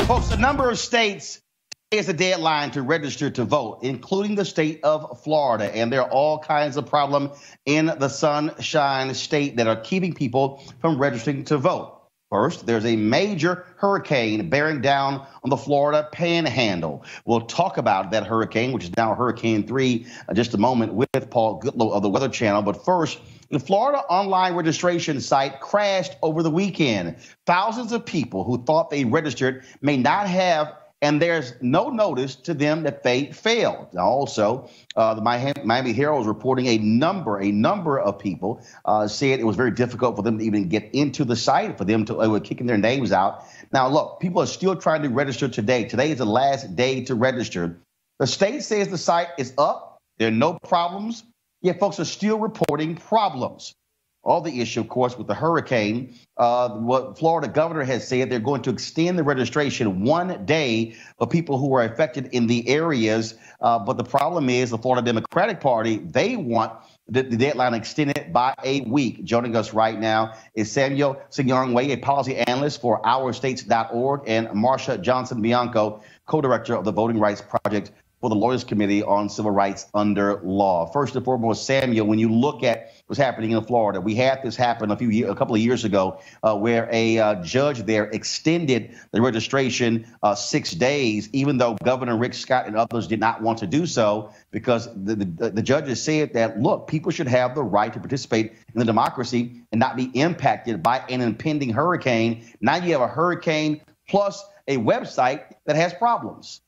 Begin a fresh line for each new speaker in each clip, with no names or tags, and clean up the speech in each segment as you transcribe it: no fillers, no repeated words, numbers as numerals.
Folks, a number of states is a deadline to register to vote, including the state of Florida. And there are all kinds of problems in the Sunshine State that are keeping people from registering to vote. First, there's a major hurricane bearing down on the Florida Panhandle. We'll talk about that hurricane, which is now Hurricane 3, in just a moment with Paul Goodlow of the Weather Channel. But first, the Florida online registration site crashed over the weekend. Thousands of people who thought they registered may not have, and there's no notice to them that they failed. Now, also, the Miami Herald is reporting a number of people said it was very difficult for them to even get into the site, for them to were kicking their names out. Now, look, people are still trying to register today. Today is the last day to register. The state says the site is up. There are no problems. Yet folks are still reporting problems. All the issue, of course, with the hurricane, what Florida governor has said, they're going to extend the registration 1 day for people who are affected in the areas. But the problem is the Florida Democratic Party, they want the deadline extended by a week. Joining us right now is Samuel Sinyangwe, a policy analyst for OurStates.org, and Marsha Johnson-Bianco, co-director of the Voting Rights Project for the Lawyers Committee on Civil Rights under Law. First and foremost, Samuel, when you look at what's happening in Florida, we had this happen a couple of years ago where a judge there extended the registration 6 days, even though Governor Rick Scott and others did not want to do so, because the judges said that, look, people should have the right to participate in the democracy and not be impacted by an impending hurricane. Now you have a hurricane plus a website that has problems.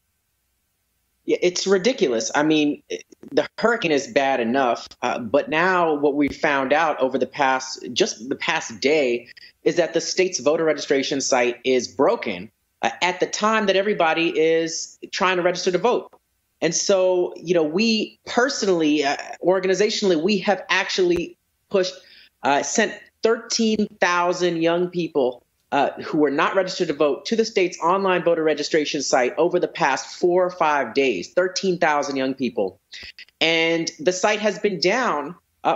Yeah, it's ridiculous. I mean, the hurricane is bad enough, but now what we found out over the past day is that the state's voter registration site is broken at the time that everybody is trying to register to vote. And so, we personally, organizationally, we have actually sent 13,000 young people who were not registered to vote to the state's online voter registration site over the past 4 or 5 days, 13,000 young people. And the site has been down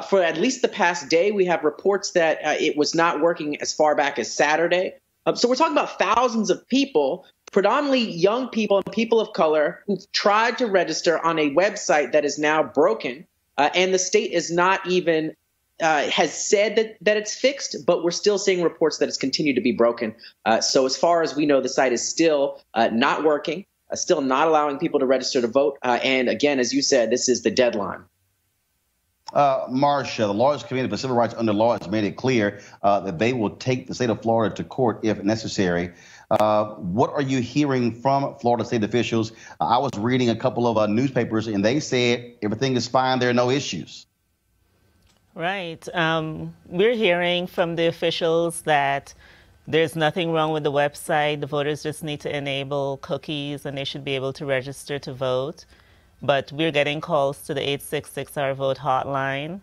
for at least the past day. We have reports that it was not working as far back as Saturday. So we're talking about thousands of people, predominantly young people and people of color, who've tried to register on a website that is now broken. And the state is not even has said that it's fixed, but we're still seeing reports that it's continued to be broken. So as far as we know, the site is still not working, still not allowing people to register to vote. And again, as you said, this is the deadline.
Marsha, the Lawyers Committee for Civil Rights under Law has made it clear that they will take the state of Florida to court if necessary. What are you hearing from Florida state officials? I was reading a couple of newspapers, and they said everything is fine. There are no issues.
Right. We're hearing from the officials that there's nothing wrong with the website. The voters just need to enable cookies and they should be able to register to vote. But we're getting calls to the 866-OUR-VOTE hotline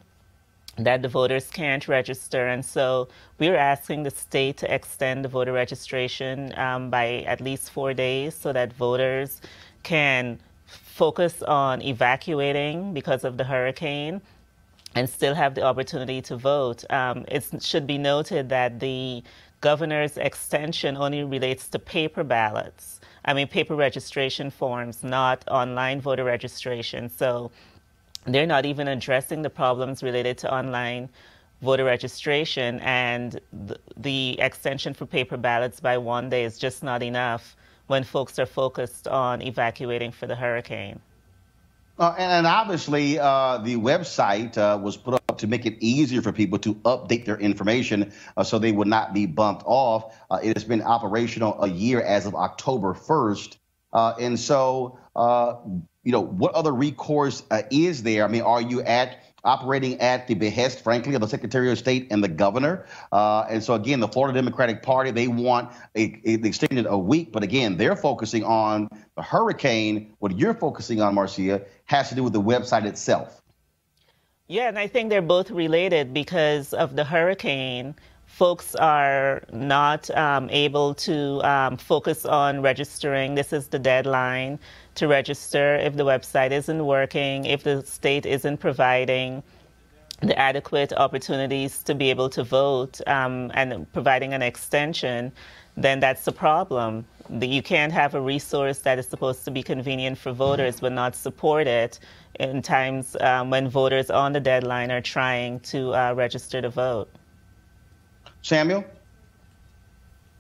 that the voters can't register. And so we're asking the state to extend the voter registration by at least 4 days so that voters can focus on evacuating because of the hurricane and still have the opportunity to vote. It should be noted that the governor's extension only relates to paper ballots. Paper registration forms, not online voter registration. So they're not even addressing the problems related to online voter registration, and the extension for paper ballots by 1 day is just not enough when folks are focused on evacuating for the hurricane.
And obviously, the website was put up to make it easier for people to update their information so they would not be bumped off. It has been operational a year as of October 1st. And so, what other recourse is there? Are you operating at the behest, frankly, of the Secretary of State and the governor? And so, again, the Florida Democratic Party, they want it extended a week. But again, they're focusing on the hurricane. What you're focusing on, Marcia, has to do with the website itself.
Yeah, and I think they're both related because of the hurricane. Folks are not able to focus on registering. This is the deadline to register if the website isn't working, if the state isn't providing the adequate opportunities to be able to vote and providing an extension, then that's the problem. You can't have a resource that is supposed to be convenient for voters but not support it in times when voters on the deadline are trying to register to vote.
Samuel?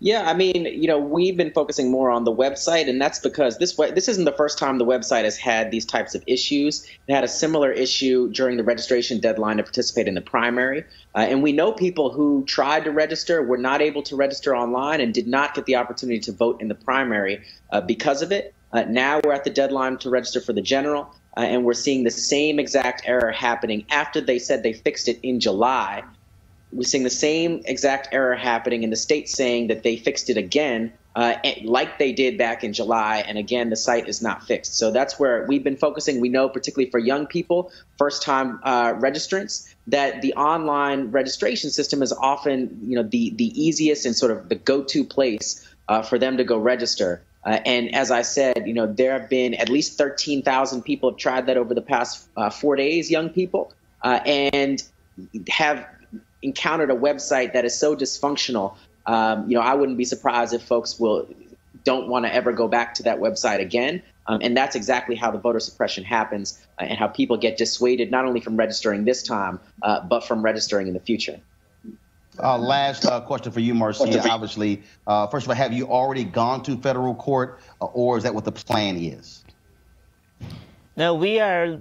Yeah, I mean, we've been focusing more on the website, and that's because this isn't the first time the website has had these types of issues. It had a similar issue during the registration deadline to participate in the primary. And we know people who tried to register, were not able to register online, and did not get the opportunity to vote in the primary because of it. Now we're at the deadline to register for the general, and we're seeing the same exact error happening after they said they fixed it in July. We're seeing the same exact error happening in the state saying that they fixed it again, like they did back in July. And again, the site is not fixed. So that's where we've been focusing. We know, particularly for young people, first-time registrants, that the online registration system is often, the easiest and sort of the go-to place for them to go register. And as I said, there have been at least 13,000 people have tried that over the past 4 days, young people, and have encountered a website that is so dysfunctional. I wouldn't be surprised if folks don't want to ever go back to that website again. And that's exactly how the voter suppression happens, and how people get dissuaded not only from registering this time, but from registering in the future.
Last question for you, Marcia. Obviously, first of all, have you already gone to federal court, or is that what the plan is?
No, we are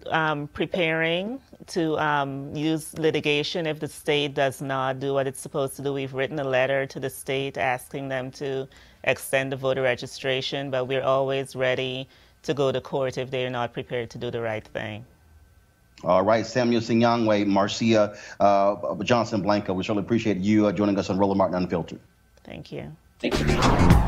preparing to use litigation if the state does not do what it's supposed to do. We've written a letter to the state asking them to extend the voter registration, but we're always ready to go to court if they're not prepared to do the right thing.
All right, Samuel Sinyangwe, Marcia Johnson Blanco, we certainly appreciate you joining us on Roland Martin Unfiltered.
Thank you.
Thank you.